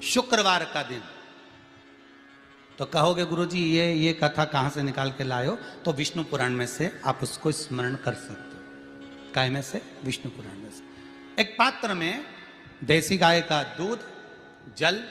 शुक्रवार का दिन। तो कहोगे गुरुजी ये कथा कहाँ से निकाल के लाए हो? तो विष्णु पुराण में से आप उसको स्मरण कर सकते हो। काय में से? विष्णु पुराण में से। एक पात्र में देसी गाय का दूध, जल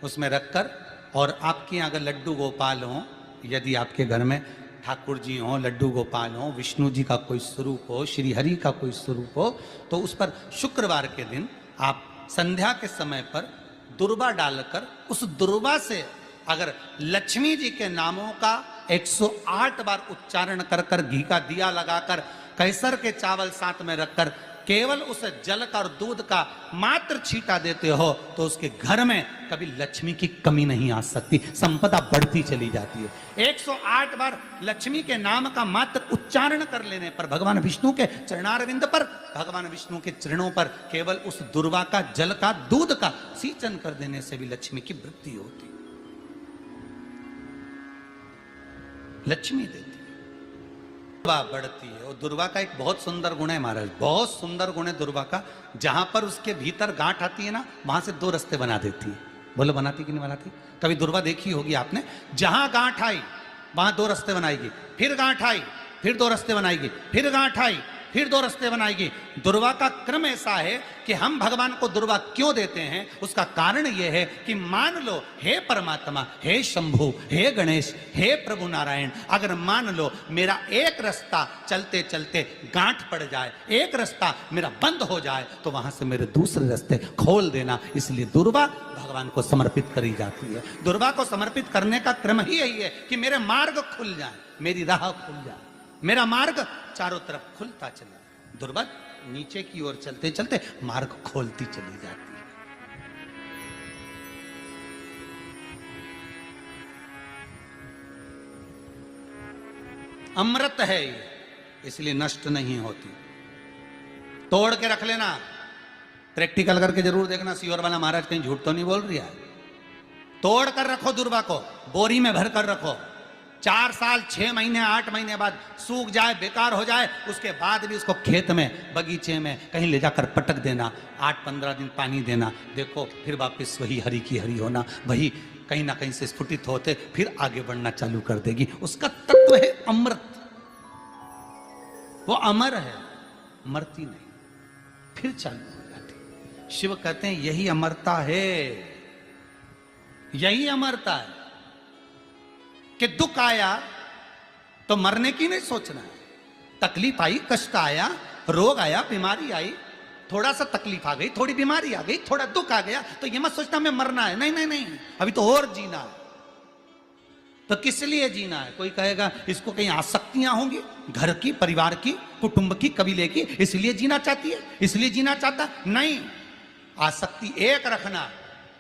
उसमें रखकर, और आपके यहाँ अगर लड्डू गोपाल हो, यदि आपके घर में ठाकुर जी हो, लड्डू गोपाल हो, विष्णु जी का कोई स्वरूप हो, श्री हरि का कोई स्वरूप हो, तो उस पर शुक्रवार के दिन आप संध्या के समय पर दुर्वा डालकर उस दुर्वा से अगर लक्ष्मी जी के नामों का 108 बार उच्चारण कर कर, घी का दिया लगाकर, कैसर के चावल साथ में रखकर केवल उस जल का और दूध का मात्र छींटा देते हो, तो उसके घर में कभी लक्ष्मी की कमी नहीं आ सकती, संपदा बढ़ती चली जाती है। 108 बार लक्ष्मी के नाम का मात्र उच्चारण कर लेने पर, भगवान विष्णु के चरणारविंद पर, भगवान विष्णु के चरणों पर केवल उस दुर्वा का, जल का, दूध का सींचन कर देने से भी लक्ष्मी की वृद्धि होती, लक्ष्मी देती है, दुर्वा बढ़ती है। और दुर्वा का एक बहुत सुंदर गुण है महाराज, बहुत सुंदर गुण है दुर्वा का। जहां पर उसके भीतर गांठ आती है ना, वहां से 2 रास्ते बना देती है। बोलो बनाती कि नहीं बनाती? कभी दुर्वा देखी होगी आपने? जहां गांठ आई वहां 2 रास्ते बनाएगी, फिर गांठ आई फिर 2 रास्ते बनाएगी, फिर गांठ आई फिर 2 रास्ते बनाएगी। दुर्वा का क्रम ऐसा है कि हम भगवान को दुर्वा क्यों देते हैं? उसका कारण यह है कि मान लो, हे परमात्मा, हे शंभु, हे गणेश, हे प्रभु नारायण, अगर मान लो मेरा एक रास्ता चलते चलते गांठ पड़ जाए, एक रास्ता मेरा बंद हो जाए, तो वहां से मेरे दूसरे रास्ते खोल देना। इसलिए दुर्वा भगवान को समर्पित करी जाती है। दुर्वा को समर्पित करने का क्रम ही यही है कि मेरे मार्ग खुल जाए, मेरी राह खुल जाए, मेरा मार्ग चारों तरफ खुलता चले। दुर्वा नीचे की ओर चलते चलते मार्ग खोलती चली जाती है। अमृत है ये, इसलिए नष्ट नहीं होती। तोड़ के रख लेना, प्रैक्टिकल करके जरूर देखना, सियोर वाला महाराज कहीं झूठ तो नहीं बोल रही है। तोड़ कर रखो दुर्वा को, बोरी में भर कर रखो। 4 साल, 6 महीने, 8 महीने बाद सूख जाए, बेकार हो जाए, उसके बाद भी उसको खेत में, बगीचे में कहीं ले जाकर पटक देना, 8-15 दिन पानी देना, देखो फिर वापस वही हरि की हरि होना, वही कहीं ना कहीं से स्फुटित होते फिर आगे बढ़ना चालू कर देगी। उसका तत्व है अमृत, वो अमर है, मरती नहीं, फिर चालू हो जाती। शिव कहते हैं यही अमरता है, यही अमरता है कि दुख आया तो मरने की नहीं सोचना है। तकलीफ आई, कष्ट आया, रोग आया, बीमारी आई, थोड़ा सा तकलीफ आ गई, थोड़ी बीमारी आ गई, थोड़ा दुख आ गया, तो ये मत सोचना मैं मरना है, नहीं नहीं नहीं, अभी तो और जीना है। तो किस लिए जीना है? कोई कहेगा इसको कहीं आसक्तियां होंगी, घर की, परिवार की, कुटुंब की, कबीले की, इसलिए जीना चाहती है, इसलिए जीना चाहता नहीं। आसक्ति एक रखना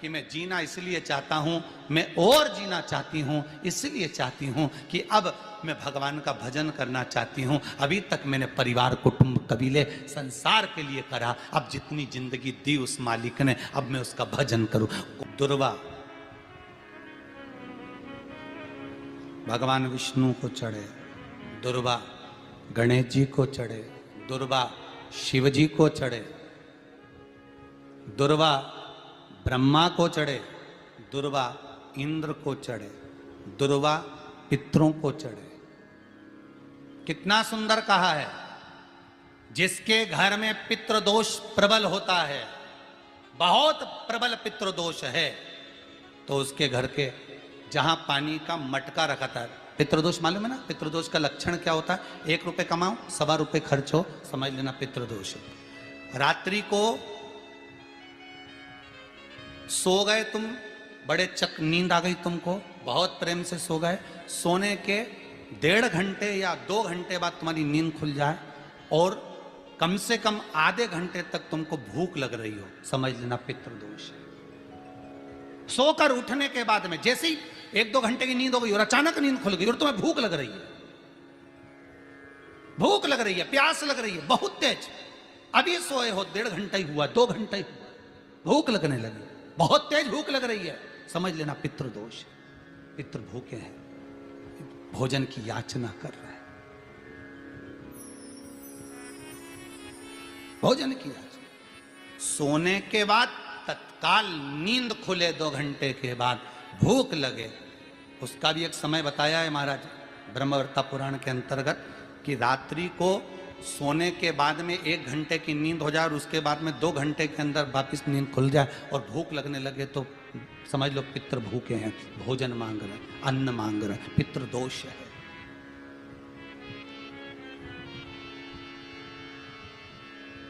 कि मैं जीना इसलिए चाहता हूं, मैं और जीना चाहती हूं, इसलिए चाहती हूं कि अब मैं भगवान का भजन करना चाहती हूं। अभी तक मैंने परिवार, कुटुंब, कबीले, संसार के लिए करा, अब जितनी जिंदगी दी उस मालिक ने, अब मैं उसका भजन करूं। दुर्वा भगवान विष्णु को चढ़े, दुर्वा गणेश जी को चढ़े, दुर्वा शिव जी को चढ़े, दुर्वा ब्रह्मा को चढ़े, दुर्वा इंद्र को चढ़े, दुर्वा पितरों को चढ़े। कितना सुंदर कहा है। जिसके घर में पितृदोष प्रबल होता है, बहुत प्रबल पितृदोष है, तो उसके घर के जहां पानी का मटका रखा था, पितृदोष मालूम है ना? पितृदोष का लक्षण क्या होता है? 1 रुपए कमाओ, 1.25 रुपए खर्च हो, समझ लेना पितृदोष है। रात्रि को सो गए तुम, बड़े चक नींद आ गई तुमको, बहुत प्रेम से सो गए, सोने के 1.5 घंटे या 2 घंटे बाद तुम्हारी नींद खुल जाए और कम से कम आधे घंटे तक तुमको भूख लग रही हो, समझ लेना पितृदोष है। सोकर उठने के बाद में जैसे ही 1-2 घंटे की नींद हो गई और अचानक नींद खुल गई और तुम्हें भूख लग रही है, भूख लग रही है, प्यास लग रही है बहुत तेज, अभी सोए हो, 1.5 घंटा ही हुआ, 2 घंटे ही हुआ, भूख लगने लगी, बहुत तेज भूख लग रही है, समझ लेना पितृदोष। पितृ भूखे हैं, भोजन की याचना कर रहे हैं, भोजन की याचना। सोने के बाद तत्काल नींद खुले 2 घंटे के बाद, भूख लगे, उसका भी एक समय बताया है महाराज ब्रह्मवर्ता पुराण के अंतर्गत कि रात्रि को सोने के बाद में 1 घंटे की नींद हो जाए और उसके बाद में 2 घंटे के अंदर वापिस नींद खुल जाए और भूख लगने लगे तो समझ लो पितृ भूखे हैं, भोजन मांग रहे, अन्न मांग रहे, पितृ दोष है।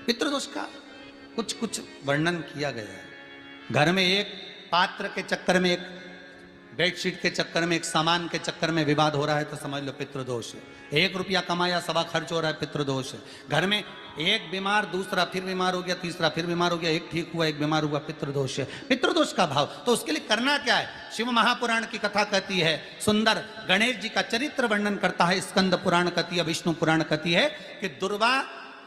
पितृदोष का कुछ कुछ वर्णन किया गया है। घर में एक पात्र के चक्कर में, एक बेडशीट के चक्कर में, एक सामान के चक्कर में विवाद हो रहा है तो समझ लो पितृदोष है। 1 रुपया कमाया, सवा खर्च हो रहा है, पितृदोष है। घर में एक बीमार, दूसरा फिर बीमार हो गया, तीसरा फिर बीमार हो गया, एक ठीक हुआ, एक बीमार हुआ, पितृदोष है। पितृदोष का भाव, तो उसके लिए करना क्या है? शिव महापुराण की कथा कहती है, सुंदर गणेश जी का चरित्र वर्णन करता है स्कंद पुराण कहती है, विष्णु पुराण कहती है कि दुर्वा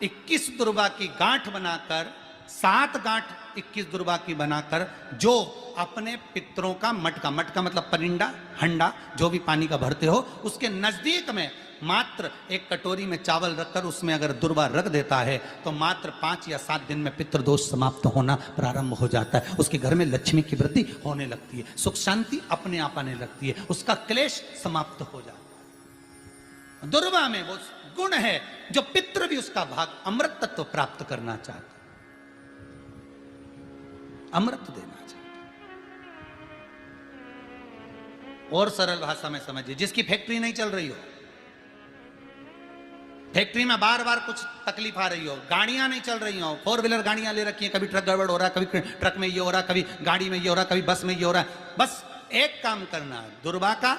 21 दुर्वा की गांठ बनाकर, 7 गांठ 21 दुर्वा की बनाकर जो अपने पितरों का मटका, मटका मतलब परिंडा, हंडा, जो भी पानी का भरते हो, उसके नजदीक में मात्र एक कटोरी में चावल रखकर उसमें अगर दुर्वा रख देता है तो मात्र 5 या 7 दिन में पितृदोष समाप्त होना प्रारंभ हो जाता है। उसके घर में लक्ष्मी की वृद्धि होने लगती है, सुख शांति अपने आप आने लगती है, उसका क्लेश समाप्त हो जाता है। दुर्वा में वो गुण है जो पितृ भी उसका भाग अमृत तत्व प्राप्त करना चाहता, अमृत देना चाहता। और सरल भाषा में समझिए, जिसकी फैक्ट्री नहीं चल रही हो, फैक्ट्री में बार बार कुछ तकलीफ आ रही हो, गाड़ियां नहीं चल रही हो, 4 व्हीलर गाड़ियां ले रखी हैं, कभी ट्रक गड़बड़ हो रहा है, कभी ट्रक में ये हो रहा है, कभी गाड़ी में ये हो रहा है, कभी बस में ये हो रहा है, बस एक काम करना है, दुर्वा का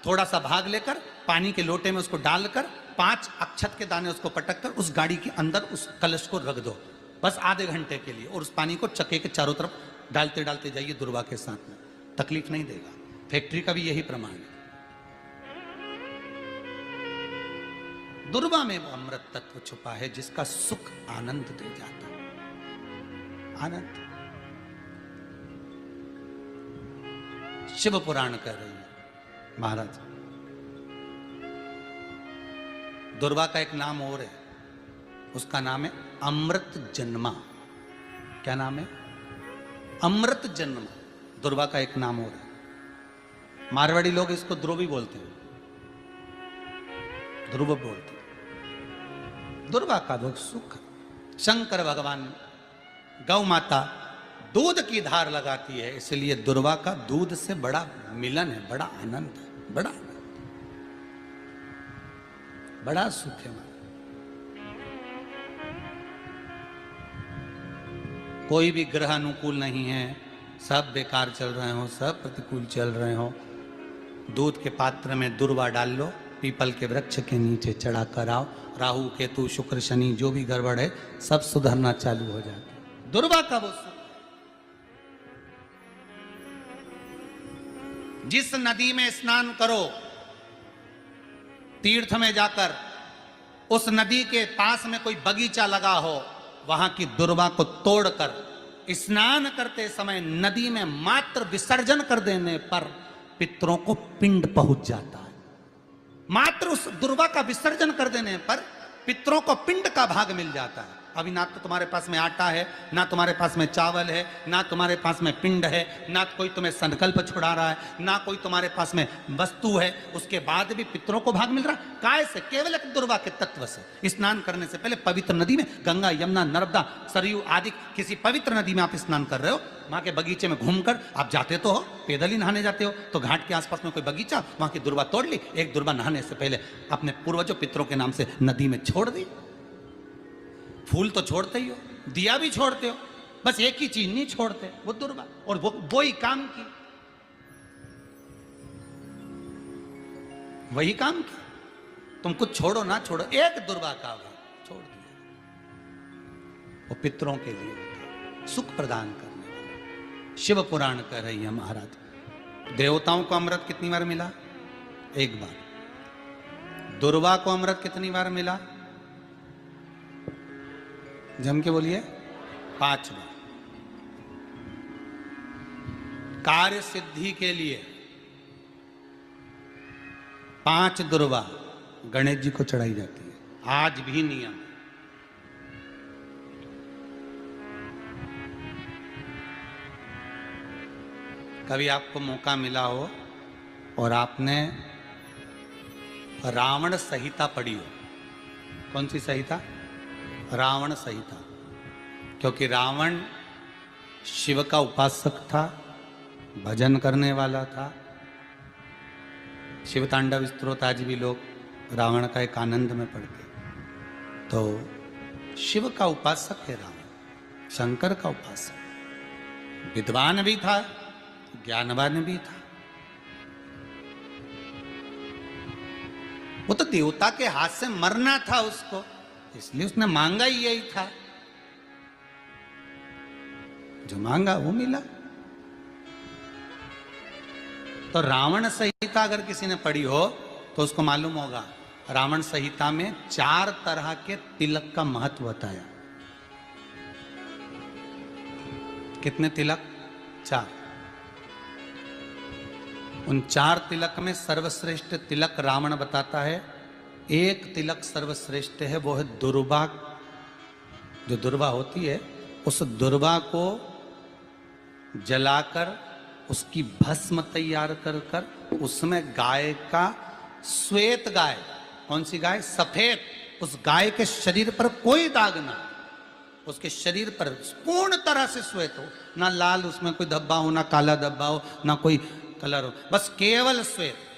थोड़ा सा भाग लेकर पानी के लोटे में उसको डालकर 5 अक्षत के दाने उसको पटक कर उस गाड़ी के अंदर उस कलश को रख दो, बस आधे घंटे के लिए, और उस पानी को चक्के के चारों तरफ डालते डालते जाइए दुर्वा के साथ में, तकलीफ नहीं देगा। फैक्ट्री का भी यही प्रमाण है। दुर्वा में वो अमृत तत्व छुपा है जिसका सुख आनंद दे जाता है, आनंद। शिव पुराण कह रही है महाराज, दुर्वा का एक नाम और है, उसका नाम है अमृत जन्मा। क्या नाम है? अमृत जन्मा। दुर्वा का एक नाम और है। मारवाड़ी लोग इसको ध्रुवी बोलते हैं, ध्रुव बोलते हैं। दुर्वा का वो सुख, शंकर भगवान गौ माता दूध की धार लगाती है, इसलिए दुर्वा का दूध से बड़ा मिलन है, बड़ा आनंद है, बड़ा आनंद, बड़ा सुख है। कोई भी ग्रह अनुकूल नहीं है, सब बेकार चल रहे हो, सब प्रतिकूल चल रहे हो, दूध के पात्र में दुर्वा डाल लो, पीपल के वृक्ष के नीचे चढ़ा कर आओ, राहु केतु शुक्र शनि जो भी गड़बड़ है सब सुधरना चालू हो जाता है। दुर्वा का वो सुख। जिस नदी में स्नान करो, तीर्थ में जाकर उस नदी के पास में कोई बगीचा लगा हो, वहां की दुर्वा को तोड़कर स्नान करते समय नदी में मात्र विसर्जन कर देने पर पितरों को पिंड पहुंच जाता है। मात्र उस दुर्वा का विसर्जन कर देने पर पितरों को पिंड का भाग मिल जाता है। अभी ना तो तुम्हारे पास में आटा है, ना तुम्हारे पास में चावल है, ना तुम्हारे पास में पिंड है, ना कोई तुम्हें संकल्प छुड़ा रहा है, ना कोई तुम्हारे पास में वस्तु है, उसके बाद भी पितरों को भाग मिल रहा है। काय से? केवल एक दुर्वा के तत्व से। स्नान करने से पहले पवित्र नदी में, गंगा यमुना नर्मदा सरयू आदि किसी पवित्र नदी में आप स्नान कर रहे हो, वहां के बगीचे में घूमकर आप जाते तो हो, पैदल ही नहाने जाते हो, तो घाट के आसपास में कोई बगीचा, वहां की दुर्वा तोड़ ली, एक दुर्वा नहाने से पहले अपने पूर्वजों पितरों के नाम से नदी में छोड़ दी। फूल तो छोड़ते ही हो, दिया भी छोड़ते हो, बस एक ही चीज नहीं छोड़ते, वो दुर्वा, और वो ही काम की, वही काम की। तुम कुछ छोड़ो ना छोड़ो, एक दुर्वा का भाग छोड़ दिया, वो पितरों के लिए होता है, सुख प्रदान करने वाला। शिव पुराण कह रही है महाराज, देवताओं को अमृत कितनी बार मिला? 1 बार। दुर्वा को अमृत कितनी बार मिला? जम के बोलिए, 5 बार। कार्य सिद्धि के लिए 5 दुर्वा गणेश जी को चढ़ाई जाती है, आज भी नियम। कभी आपको मौका मिला हो और आपने रावण संहिता पढ़ी हो। कौन सी संहिता? रावण संहिता। क्योंकि रावण शिव का उपासक था, भजन करने वाला था। शिव तांडव स्तोत्र आज भी लोग रावण का एक आनंद में पढ़ते। तो शिव का उपासक है रावण, शंकर का उपासक। विद्वान भी था, ज्ञानवान भी था। वो तो देवता के हाथ से मरना था उसको, इसलिए उसने मांगा ही यही था। जो मांगा वो मिला। तो रावण संहिता अगर किसी ने पढ़ी हो तो उसको मालूम होगा, रावण संहिता में 4 तरह के तिलक का महत्व बताया। कितने तिलक? 4। उन 4 तिलक में सर्वश्रेष्ठ तिलक रावण बताता है। एक तिलक सर्वश्रेष्ठ है, वो है दुर्वा। जो दुर्वा होती है, उस दुर्वा को जलाकर उसकी भस्म तैयार कर कर उसमें गाय का श्वेत गाय, कौन सी गाय? सफेद। उस गाय के शरीर पर कोई दाग ना, उसके शरीर पर पूर्ण तरह से श्वेत हो, ना लाल उसमें कोई धब्बा हो, ना काला धब्बा हो, ना कोई कलर हो, बस केवल श्वेत।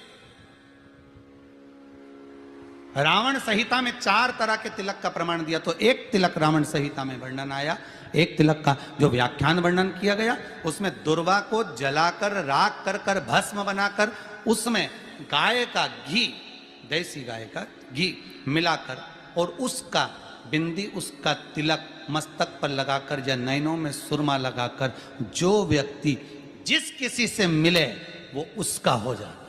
रावण संहिता में 4 तरह के तिलक का प्रमाण दिया। तो एक तिलक रावण संहिता में वर्णन आया, एक तिलक का जो व्याख्यान वर्णन किया गया, उसमें दुर्वा को जलाकर राख कर कर भस्म बनाकर उसमें गाय का घी, देसी गाय का घी मिलाकर और उसका बिंदी, उसका तिलक मस्तक पर लगाकर या नैनों में सुरमा लगाकर जो व्यक्ति जिस किसी से मिले वो उसका हो जाता।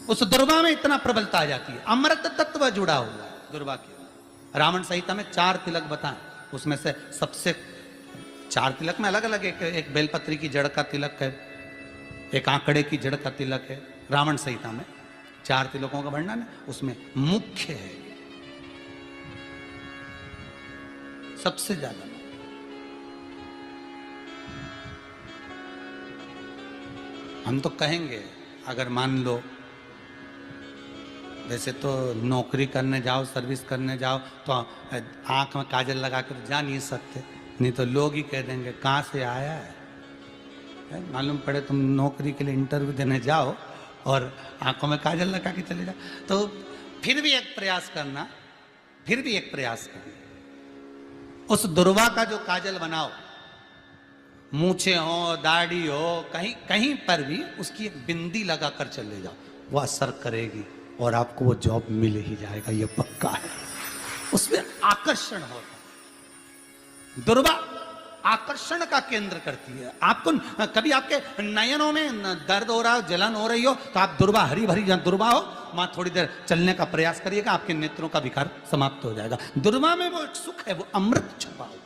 उस दुर्वा में इतना प्रबलता आ जाती है, अमृत तत्व जुड़ा हुआ है दुर्वा के। रावण संहिता में 4 तिलक बताएं, उसमें से सबसे 4 तिलक में अलग अलग एक बेलपत्री की जड़ का तिलक है, एक आंकड़े की जड़ का तिलक है। रावण संहिता में 4 तिलकों का वर्णन है, उसमें मुख्य है सबसे ज्यादा। हम तो कहेंगे, अगर मान लो वैसे तो नौकरी करने जाओ, सर्विस करने जाओ तो आंख में काजल लगा कर जा नहीं सकते, नहीं तो लोग ही कह देंगे कहाँ से आया है। मालूम पड़े तुम नौकरी के लिए इंटरव्यू देने जाओ और आंखों में काजल लगा के चले जाओ, तो फिर भी एक प्रयास करना, फिर भी एक प्रयास करना। उस दुर्वा का जो काजल बनाओ, मूछे हो, दाढ़ी हो, कहीं कहीं पर भी उसकी एक बिंदी लगाकर चले जाओ, वो असर करेगी और आपको वो जॉब मिल ही जाएगा, ये पक्का है। उसमें आकर्षण होता। दुर्वा आकर्षण का केंद्र करती है। आपको कभी आपके नयनों में दर्द हो रहा हो, जलन हो रही हो, तो आप दुर्वा, हरी भरी जहां दुर्वा हो वहां थोड़ी देर चलने का प्रयास करिएगा, आपके नेत्रों का विकार समाप्त हो जाएगा। दुर्वा में वो एक सुख है, वो अमृत छुपा हुआ,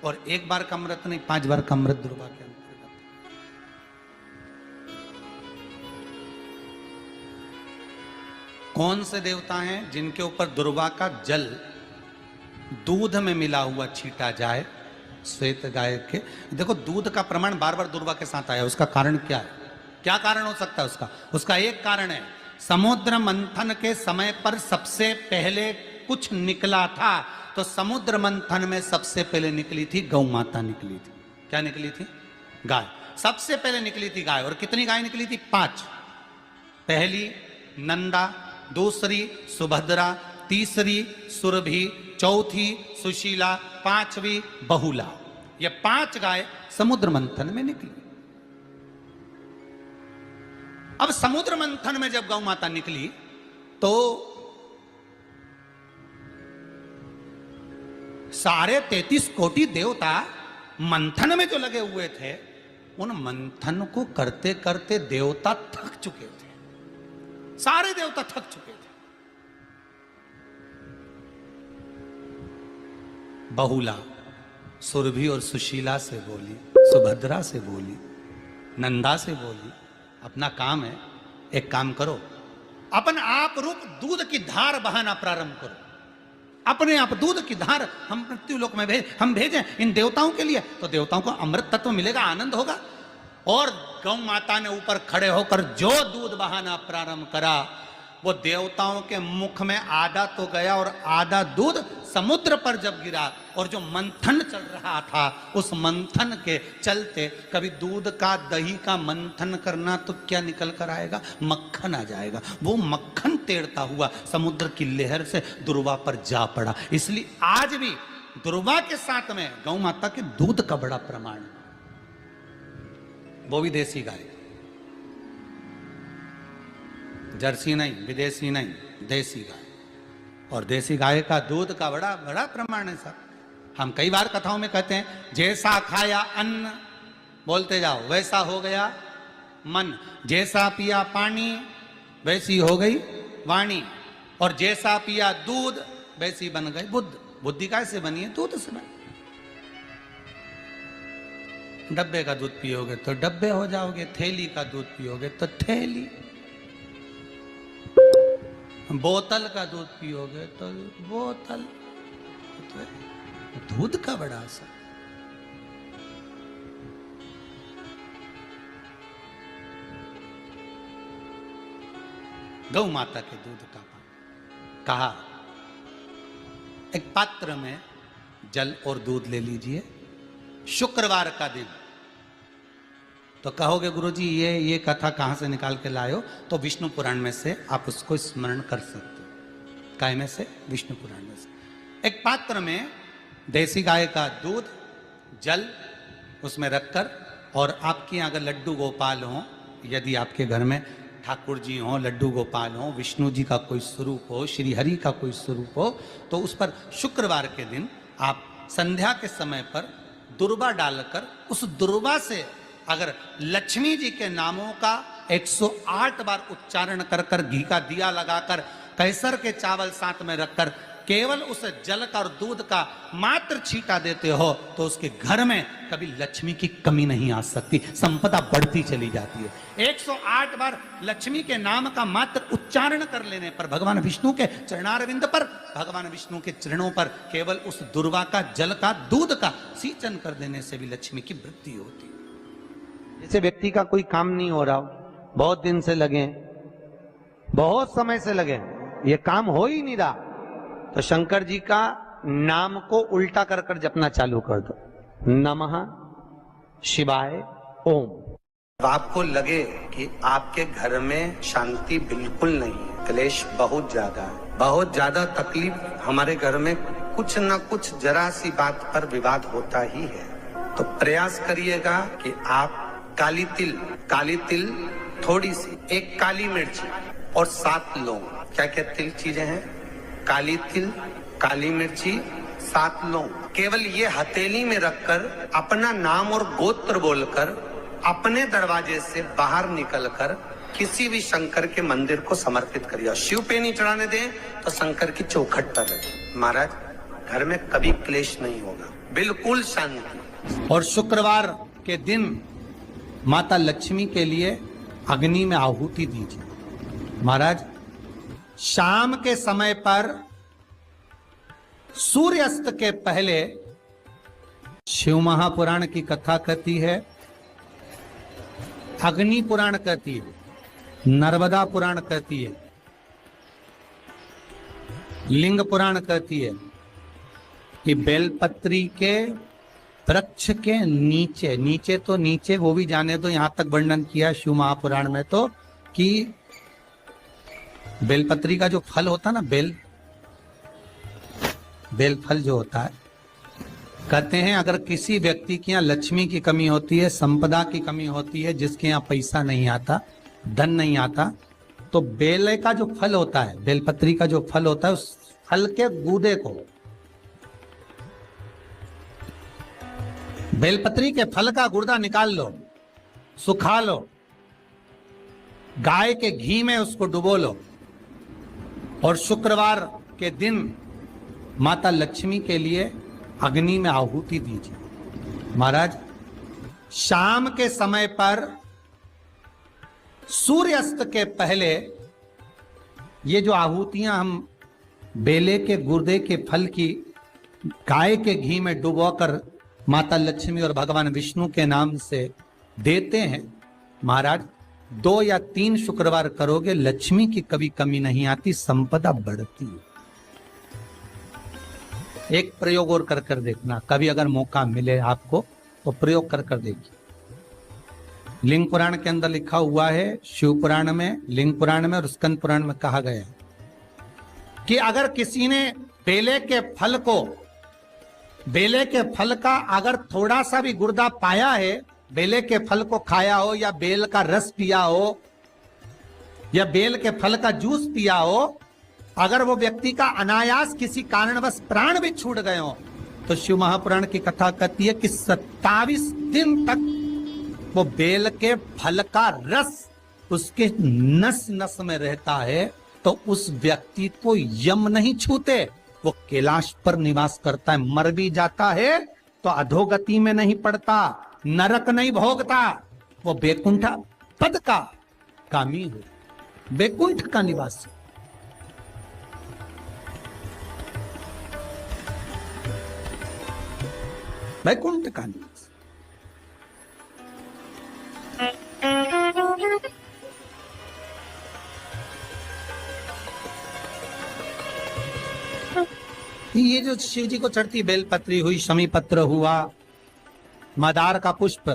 और एक बार का अमृत नहीं, 5 बार का अमृत दुर्वा के अंदर। कौन से देवता हैं जिनके ऊपर दुर्वा का जल दूध में मिला हुआ छीटा जाए? श्वेत गाय के। देखो, दूध का प्रमाण बार बार दुर्वा के साथ आया, उसका कारण क्या है? क्या कारण हो सकता है उसका? उसका एक कारण है, समुद्र मंथन के समय पर सबसे पहले कुछ निकला था, तो समुद्र मंथन में सबसे पहले निकली थी गौ माता निकली थी। क्या निकली थी? गाय। सबसे पहले निकली थी गाय। और कितनी गाय निकली थी? 5। पहली नंदा, दूसरी सुभद्रा, तीसरी सुरभि, चौथी सुशीला, 5वीं बहुला। ये 5 गाय समुद्र मंथन में निकली। अब समुद्र मंथन में जब गौ माता निकली तो सारे 33 कोटि देवता मंथन में जो लगे हुए थे, उन मंथन को करते करते देवता थक चुके थे। सारे देवता थक चुके थे। बहुला सुरभि और सुशीला से बोली, सुभद्रा से बोली, नंदा से बोली, अपना काम है, एक काम करो, अपन आप रूप दूध की धार बहाना प्रारंभ करो। अपने आप दूध की धार हम मृत्युलोक में हम भेजें इन देवताओं के लिए, तो देवताओं को अमृत तत्व मिलेगा, आनंद होगा। और गौ माता ने ऊपर खड़े होकर जो दूध बहाना प्रारंभ करा, वो देवताओं के मुख में आधा तो गया और आधा दूध समुद्र पर जब गिरा, और जो मंथन चल रहा था उस मंथन के चलते, कभी दूध का दही का मंथन करना तो क्या निकल कर आएगा, मक्खन आ जाएगा। वो मक्खन तैरता हुआ समुद्र की लहर से दुर्वा पर जा पड़ा। इसलिए आज भी दुर्वा के साथ में गौ माता के दूध का बड़ा प्रमाण है, वो भी देसी गाय, जर्सी नहीं, विदेशी नहीं, देसी गाय। और देसी गाय का दूध का बड़ा बड़ा प्रमाण है साहब। हम कई बार कथाओं में कहते हैं, जैसा खाया अन्न, बोलते जाओ, वैसा हो गया मन, जैसा पिया पानी वैसी हो गई वाणी, और जैसा पिया दूध वैसी बन गई बुद्ध। बुद्धि कैसे बनी है? दूध से बनी। डब्बे का दूध पियोगे तो डब्बे हो जाओगे, थैली का दूध पियोगे तो थैली, बोतल का दूध पियोगे तो बोतल। तो दूध का बड़ा असर। गौ माता के दूध का पान। कहा एक पात्र में जल और दूध ले लीजिए, शुक्रवार का दिन। तो कहोगे गुरुजी ये कथा कहां से निकाल के लाए हो? तो विष्णु पुराण में से आप उसको स्मरण कर सकते हो। काय में से? विष्णु पुराण में से। एक पात्र में देसी गाय का दूध, जल उसमें रखकर, और आपके यहाँ अगर लड्डू गोपाल हो, यदि आपके घर में ठाकुर जी हो, लड्डू गोपाल हो, विष्णु जी का कोई स्वरूप हो, श्री हरि का कोई स्वरूप हो, तो उस पर शुक्रवार के दिन आप संध्या के समय पर दुर्वा डालकर, उस दुर्वा से अगर लक्ष्मी जी के नामों का 108 बार उच्चारण कर कर, घी का दिया लगाकर, कैसर के चावल साथ में रखकर, केवल उस जल का और दूध का मात्र छींटा देते हो, तो उसके घर में कभी लक्ष्मी की कमी नहीं आ सकती, संपदा बढ़ती चली जाती है। 108 बार लक्ष्मी के नाम का मात्र उच्चारण कर लेने पर, भगवान विष्णु के चरणारविंद पर, भगवान विष्णु के चरणों पर केवल उस दुर्वा का, जल का, दूध का सींचन कर देने से भी लक्ष्मी की वृद्धि होती है। जैसे व्यक्ति का कोई काम नहीं हो रहा हो, बहुत दिन से लगे, बहुत समय से लगे, ये काम हो ही नहीं रहा, तो शंकर जी का नाम को उल्टा कर कर जपना चालू कर दो, नमः शिवाय ओम। आपको लगे कि आपके घर में शांति बिल्कुल नहीं है, क्लेश बहुत ज्यादा है, बहुत ज्यादा तकलीफ, हमारे घर में कुछ न कुछ जरा सी बात पर विवाद होता ही है, तो प्रयास करिएगा कि आप काली तिल थोड़ी सी, एक काली मिर्ची और 7 लौंग, क्या क्या तिल चीजें हैं, काली तिल, काली मिर्ची, 7 लौंग, केवल ये हथेली में रखकर अपना नाम और गोत्र बोलकर अपने दरवाजे से बाहर निकलकर किसी भी शंकर के मंदिर को समर्पित करिए। शिव पे नहीं चढ़ाने दें तो शंकर की चौखट पर रखें। महाराज घर में कभी क्लेश नहीं होगा, बिल्कुल शांति। और शुक्रवार के दिन माता लक्ष्मी के लिए अग्नि में आहुति दीजिए। महाराज शाम के समय पर सूर्यास्त के पहले शिव महापुराण की कथा कहती है, अग्नि पुराण कहती है, नर्मदा पुराण कहती है, लिंग पुराण कहती है कि बेलपत्री के वृक्ष के नीचे, नीचे तो नीचे वो भी जाने दो, यहां तक वर्णन किया शिव महापुराण में तो कि बेलपत्री का जो फल होता है ना, बेल फल जो होता है, कहते हैं अगर किसी व्यक्ति के यहाँ लक्ष्मी की कमी होती है, संपदा की कमी होती है, जिसके यहाँ पैसा नहीं आता, धन नहीं आता, तो बेल का जो फल होता है, बेलपत्री का जो फल होता है, उस फल के गूदे को, बेलपत्री के फल का गुर्दा निकाल लो, सुखा लो, गाय के घी में उसको डुबो लो, और शुक्रवार के दिन माता लक्ष्मी के लिए अग्नि में आहुति दीजिए। महाराज शाम के समय पर सूर्यास्त के पहले ये जो आहुतियां हम बेले के गुर्दे के फल की गाय के घी में डुबोकर माता लक्ष्मी और भगवान विष्णु के नाम से देते हैं महाराज। 2 या 3 शुक्रवार करोगे, लक्ष्मी की कभी कमी नहीं आती, संपदा बढ़ती है। एक प्रयोग और कर कर देखना, कभी अगर मौका मिले आपको तो प्रयोग कर कर देखिए। लिंग पुराण के अंदर लिखा हुआ है, शिव पुराण में, लिंग पुराण में और स्कंद पुराण में कहा गया है कि अगर किसी ने बेले के फल का अगर थोड़ा सा भी गुर्दा पाया है, बेले के फल को खाया हो या बेल का रस पिया हो या बेल के फल का जूस पिया हो, अगर वो व्यक्ति का अनायास किसी कारणवश प्राण भी छूट गए हो, तो शिव महापुराण की कथा कहती है कि 27 दिन तक वो बेल के फल का रस उसके नस नस में रहता है, तो उस व्यक्ति को यम नहीं छूते, वो कैलाश पर निवास करता है। मर भी जाता है तो अधोगति में नहीं पड़ता, नरक नहीं भोगता, वो बैकुंठ पद का कामी हो, बैकुंठ का निवासी। बैकुंठ का निवासी। ये जो शिव जी को चढ़ती बेलपत्री हुई, शमी पत्र हुआ, मदार का पुष्प,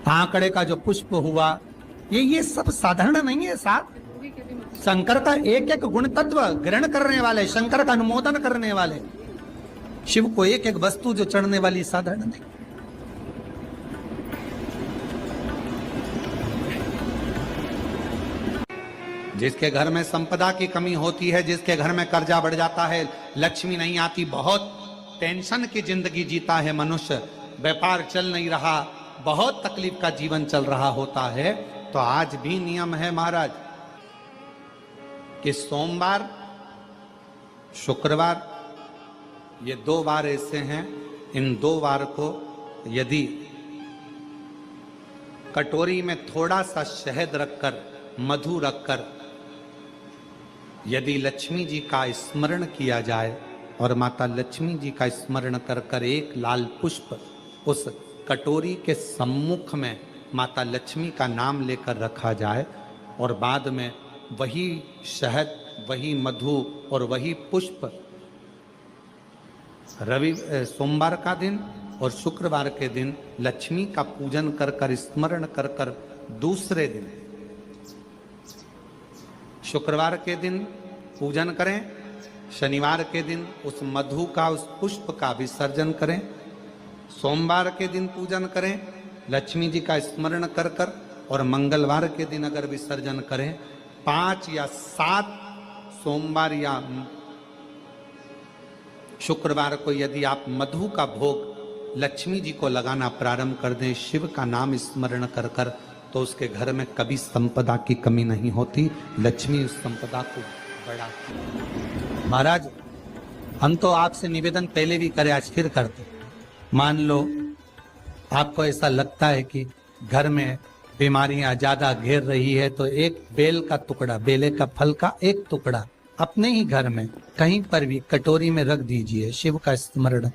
आंकड़े का जो पुष्प हुआ, ये सब साधारण नहीं है। साथ शंकर का एक एक गुण तत्व ग्रहण करने वाले, शंकर का अनुमोदन करने वाले, शिव को एक एक वस्तु जो चढ़ने वाली साधारण नहीं। जिसके घर में संपदा की कमी होती है, जिसके घर में कर्जा बढ़ जाता है, लक्ष्मी नहीं आती, बहुत टेंशन की जिंदगी जीता है मनुष्य, व्यापार चल नहीं रहा, बहुत तकलीफ का जीवन चल रहा होता है, तो आज भी नियम है महाराज कि सोमवार, शुक्रवार, ये 2 वार ऐसे हैं, इन 2 वार को यदि कटोरी में थोड़ा सा शहद रखकर, मधु रखकर, यदि लक्ष्मी जी का स्मरण किया जाए और माता लक्ष्मी जी का स्मरण कर कर एक लाल पुष्प उस कटोरी के सम्मुख में माता लक्ष्मी का नाम लेकर रखा जाए और बाद में वही शहद, वही मधु और वही पुष्प सोमवार का दिन और शुक्रवार के दिन लक्ष्मी का पूजन कर कर, स्मरण कर कर, दूसरे दिन शुक्रवार के दिन पूजन करें, शनिवार के दिन उस मधु का, उस पुष्प का विसर्जन करें, सोमवार के दिन पूजन करें लक्ष्मी जी का स्मरण कर कर, और मंगलवार के दिन अगर विसर्जन करें, 5 या 7 सोमवार या शुक्रवार को यदि आप मधु का भोग लक्ष्मी जी को लगाना प्रारंभ कर दें, शिव का नाम स्मरण कर कर, तो उसके घर में कभी संपदा की कमी नहीं होती, लक्ष्मी उस संपदा को बढ़ाती। महाराज, हम तो आपसे निवेदन पहले भी करे, आज फिर करते। मान लो आपको ऐसा लगता है कि घर में बीमारियां ज्यादा घेर रही है, तो एक बेल का टुकड़ा, बेले का फल का एक टुकड़ा अपने ही घर में कहीं पर भी कटोरी में रख दीजिए, शिव का स्मरण,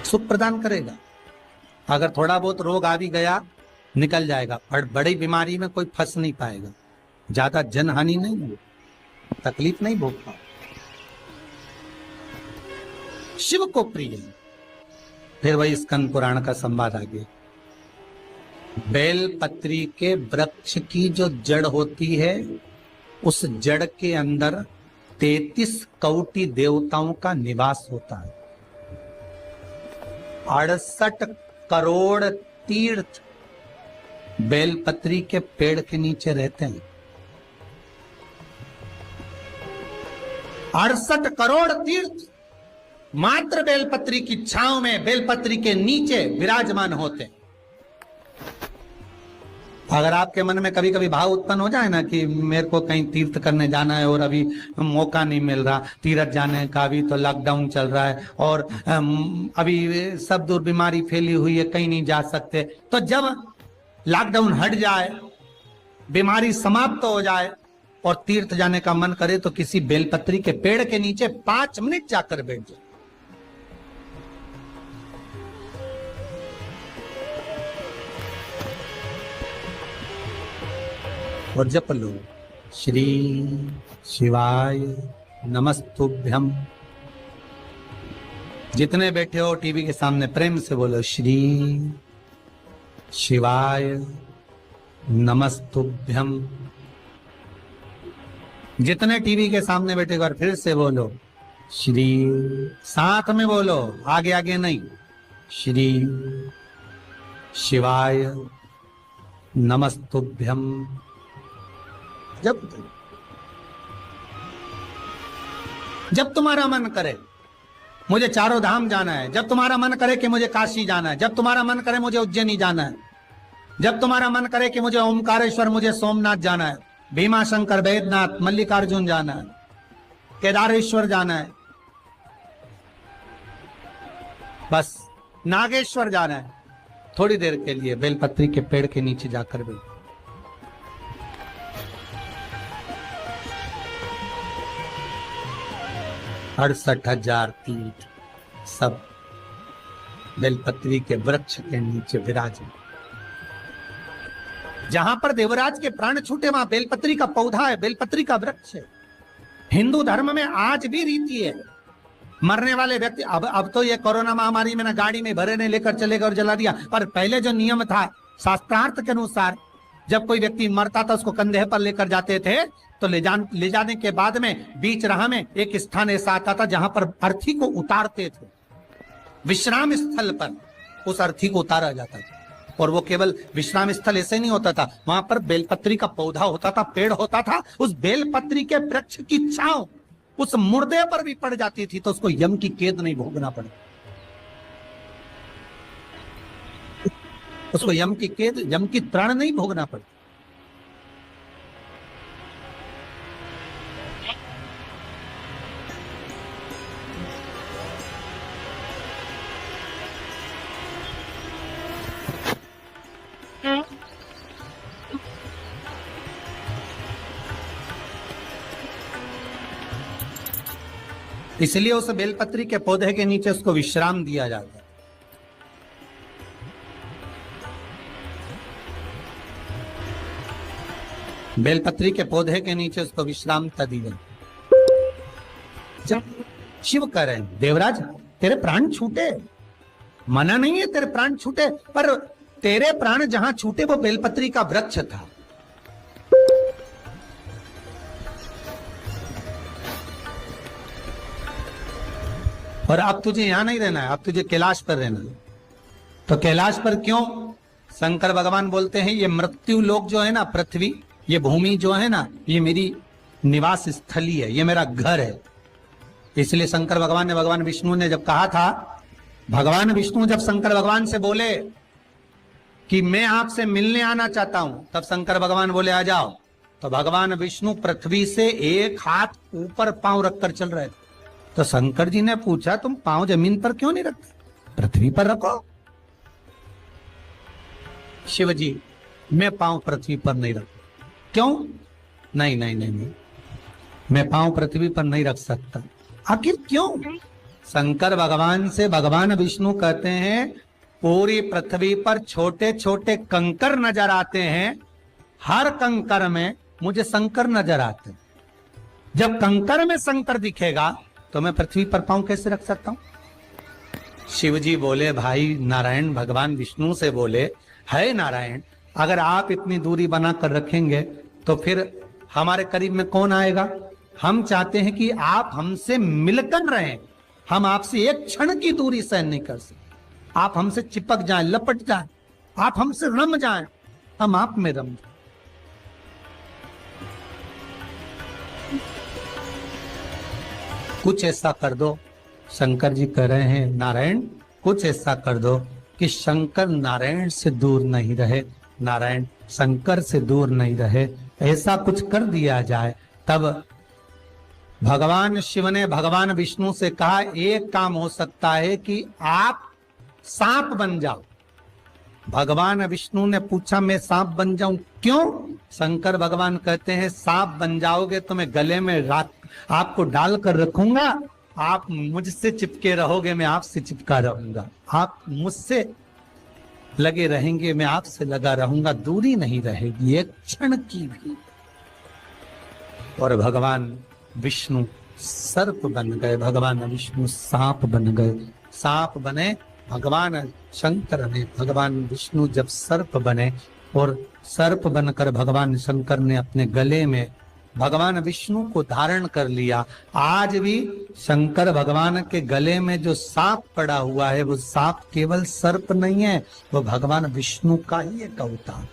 सुख प्रदान करेगा। अगर थोड़ा बहुत रोग आ भी गया, निकल जाएगा, और बड़ी बीमारी में कोई फंस नहीं पाएगा, ज्यादा जनहानि नहीं होगी, तकलीफ नहीं भोग पाओ। शिव को प्रिय। फिर वही स्कंद पुराण का संवाद आगे। बेल पत्री के वृक्ष की जो जड़ होती है, उस जड़ के अंदर 33 कोटि देवताओं का निवास होता है। 68 करोड़ तीर्थ बेलपत्री के पेड़ के नीचे रहते हैं। 68 करोड़ तीर्थ मात्र बेलपत्री की छांव में, बेलपत्री के नीचे विराजमान होते हैं। अगर आपके मन में कभी कभी भाव उत्पन्न हो जाए ना कि मेरे को कहीं तीर्थ करने जाना है और अभी मौका नहीं मिल रहा, तीर्थ जाने का, अभी तो लॉकडाउन चल रहा है और अभी सब दूर बीमारी फैली हुई है, कहीं नहीं जा सकते, तो जब लॉकडाउन हट जाए, बीमारी समाप्त हो जाए और तीर्थ जाने का मन करे, तो किसी बेलपत्री के पेड़ के नीचे 5 मिनट जाकर बैठ जाए। और जप लो, श्री शिवाय नमस्तुभ्यम। जितने बैठे हो टीवी के सामने प्रेम से बोलो, श्री शिवाय नमस्तुभ्यम। जितने टीवी के सामने बैठे और फिर से बोलो, श्री, साथ में बोलो, आगे आगे नहीं, श्री शिवाय नमस्तुभ्यम। जब तुम्हारा मन करे मुझे चारों धाम जाना है, जब तुम्हारा मन करे कि मुझे काशी जाना है, जब तुम्हारा मन करे मुझे उज्जैनी जाना है, जब तुम्हारा मन करे कि मुझे ओमकारेश्वर, मुझे सोमनाथ जाना है, भीमा शंकर, बैद्यनाथ, मल्लिकार्जुन जाना है, केदारेश्वर जाना है, बस नागेश्वर जाना है, थोड़ी देर के लिए बेलपत्री के पेड़ के नीचे जाकर भी 68,000 तीर्थ सब बेलपत्री के वृक्ष के नीचे विराजे। जहां पर देवराज के प्राण छूटे वहां बेलपत्री का पौधा है, बेलपत्री का वृक्ष है। हिंदू धर्म में आज भी रीति है, मरने वाले व्यक्ति, अब तो ये कोरोना महामारी में ना गाड़ी में भरे ने लेकर चले गए और जला दिया, पर पहले जो नियम था शास्त्रार्थ के अनुसार, जब कोई व्यक्ति मरता था उसको कंधे पर लेकर जाते थे, तो ले जाने के बाद में बीच राह में एक स्थान ऐसा आता था जहां पर अर्थी को उतारते थे, विश्राम स्थल पर उस अर्थी को उतारा जाता था। और वो केवल विश्राम स्थल ऐसे नहीं होता था, वहां पर बेलपत्री का पौधा होता था, पेड़ होता था, उस बेलपत्री के वृक्ष की छांव उस मुर्दे पर भी पड़ जाती थी तो उसको यम की कैद नहीं भोगना पड़ा, उसको यम की कैद, यम की त्राण नहीं भोगना पड़ा। इसलिए उस बेलपत्री के पौधे के नीचे उसको विश्राम दिया जाता है। बेलपत्री के पौधे के नीचे उसको विश्रामता दी गई। जब शिव कह रहे हैं, देवराज तेरे प्राण छूटे, मना नहीं है तेरे प्राण छूटे, पर तेरे प्राण जहां छूटे वो बेलपत्री का वृक्ष था। और अब तुझे यहां नहीं रहना है, अब तुझे कैलाश पर रहना है। तो कैलाश पर क्यों? शंकर भगवान बोलते हैं ये मृत्यु लोक जो है ना, पृथ्वी, ये भूमि जो है ना, ये मेरी निवास स्थली है, ये मेरा घर है। इसलिए शंकर भगवान ने, भगवान विष्णु ने जब कहा था, भगवान विष्णु जब शंकर भगवान से बोले कि मैं आपसे मिलने आना चाहता हूं, तब शंकर भगवान बोले आ जाओ। तो भगवान विष्णु पृथ्वी से एक हाथ ऊपर पांव रखकर चल रहे थे। तो शंकर जी ने पूछा तुम पांव जमीन पर क्यों नहीं रखते, पृथ्वी पर रखो। शिव जी मैं पांव पृथ्वी पर नहीं रख, क्यों? नहीं नहीं नहीं नहीं, मैं पांव पृथ्वी पर नहीं रख सकता। आखिर क्यों? शंकर भगवान से भगवान विष्णु कहते हैं पूरी पृथ्वी पर छोटे छोटे कंकर नजर आते हैं, हर कंकर में मुझे शंकर नजर आते हैं। जब कंकर में शंकर दिखेगा तो मैं पृथ्वी पर पांव कैसे रख सकता हूं? शिव जी बोले, भाई नारायण भगवान विष्णु से बोले, है नारायण अगर आप इतनी दूरी बनाकर रखेंगे तो फिर हमारे करीब में कौन आएगा? हम चाहते हैं कि आप हमसे मिलकर रहें, हम आपसे एक क्षण की दूरी सहन नहीं कर सकते। आप हमसे चिपक जाएं, लपट जाएं, आप हमसे रम जाएं, हम आप में रम जाएं। कुछ ऐसा कर दो, शंकर जी कह रहे हैं नारायण कुछ ऐसा कर दो कि शंकर नारायण से दूर नहीं रहे, नारायण शंकर से दूर नहीं रहे, ऐसा कुछ कर दिया जाए। तब भगवान शिव ने भगवान विष्णु से कहा एक काम हो सकता है कि आप सांप बन जाओ। भगवान विष्णु ने पूछा मैं सांप बन जाऊं क्यों? शंकर भगवान कहते हैं सांप बन जाओगे तो मैं गले में रात आपको डालकर रखूंगा, आप मुझसे चिपके रहोगे, मैं आपसे चिपका रहूंगा, आप मुझसे लगे रहेंगे, मैं आपसे लगा रहूंगा, दूरी नहीं रहेगी एक क्षण की भी। और भगवान विष्णु सर्प बन गए, भगवान विष्णु सांप बन गए। सांप बने भगवान शंकर ने, भगवान विष्णु जब सर्प बने और सर्प बनकर भगवान शंकर ने अपने गले में भगवान विष्णु को धारण कर लिया। आज भी शंकर भगवान के गले में जो सांप पड़ा हुआ है, वो सांप केवल सर्प नहीं है, वो भगवान विष्णु का ही एक अवतार।